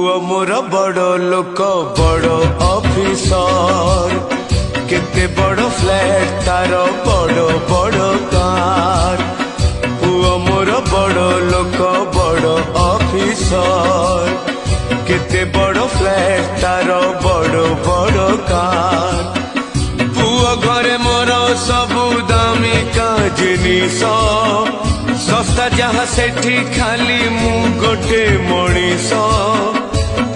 पुआ मोर बड़ लोक बड़ ऑफिसर केते बड़ फ्लैट तार बड़ बड़ कार। पुआ मोर बड़ लोक बड़ ऑफिसर केते बड़ फ्लैट तार बड़ बड़ कार। पुआ घरे मोर सबु दामिका जिनिस सस्ता जहाँ सेठी खाली मु गोटे मनीष।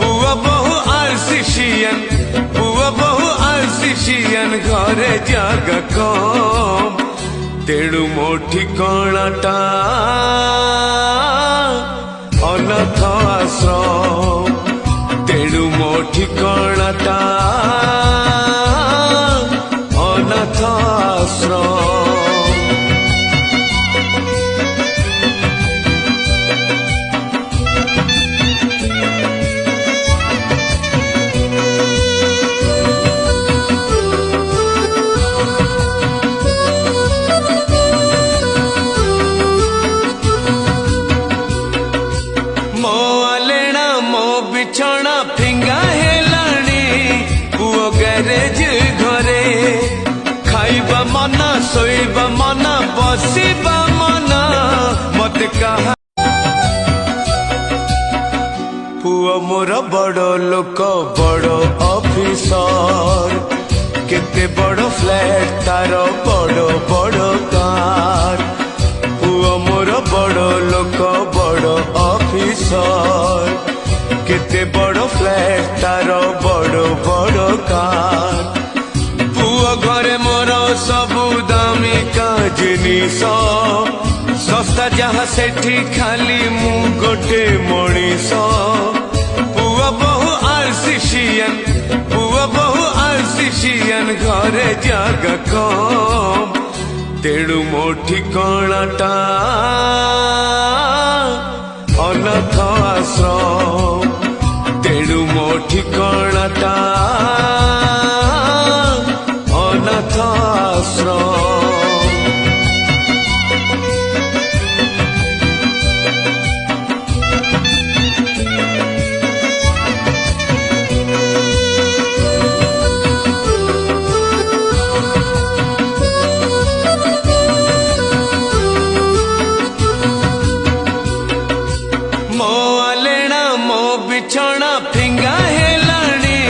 पुआ बहु आरसीसीएन पुआ बहु आरसीसीएन घरे जागा कम तेणु मो ठिकाणाटा अनाथ आश्रम। तेणु मो ठिकाणाटा अनाथ आश्रम। बिछौना फिंगा हेलाणी पुओ गैरेज घरे खाइबा मना सोइबा मना बसिबा मना मत कहा। पुओ मोर बड़ लोक बड़ ऑफिसर केते बड़ फ्लैट तार बड़ बड़ कार। पुओ मोर बड़ लोक बड़ ऑफिसर केते बड़ फ्लैट तार बड़ बड़ कार। पुआ घरे मोर सबु दामिका जिनिस सस्ता जहाँ सेठी खाली मु गोटे मनीष। पुआ बहु आरसीसीएन पुआ बहु आरसीसीएन घरे जागा कम तेणु मो ठिकाणाटा अनाथ आश्रम। तेणु मो ठिकाणाटा अनाथ आश्रम। बिछौना फिंगा हेलाणी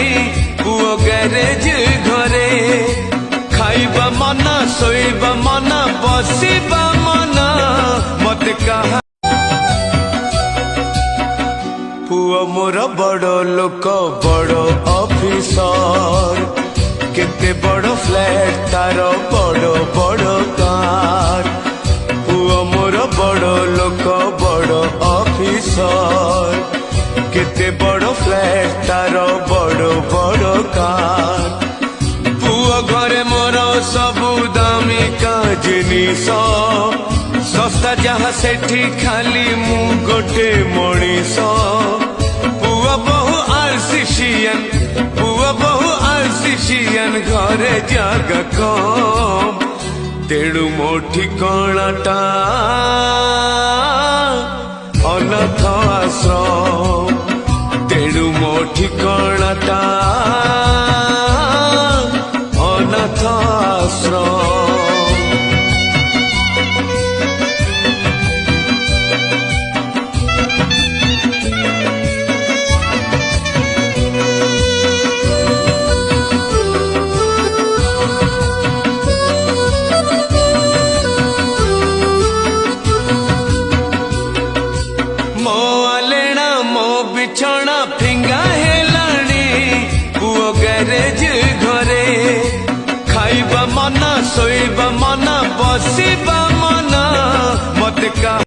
पुओ गैरेज घरे खाइबा मना सोइबा मना बसिबा मना मत कहा। पुआ मोर बड़ लोक बड़ ऑफिसर केते बड़ फ्लैट तार बड़ बड़ कार। पुआ मोर बड़ लोक बड़ ऑफिसर केते बड़ फ्लैट तार बड़ बड़ कार। पुआ घरे मोर सबु दामिका जिनिस सस्ता जहाँ सेठी खाली मु गोटे मनीष। पुआ बहु आरसीसीएन पुआ बहु आरसीसीएन घरे जागा कम तेणु मो ठिकाणाटा अनाथ आश्रम। तेणु मो ठिकाणाटा अनाथ आश्रम। बिछौना फिंगा हेलाणी पुओ गैरेज घरे खाइबा मना सोइबा मना बसिबा मना मत कहा।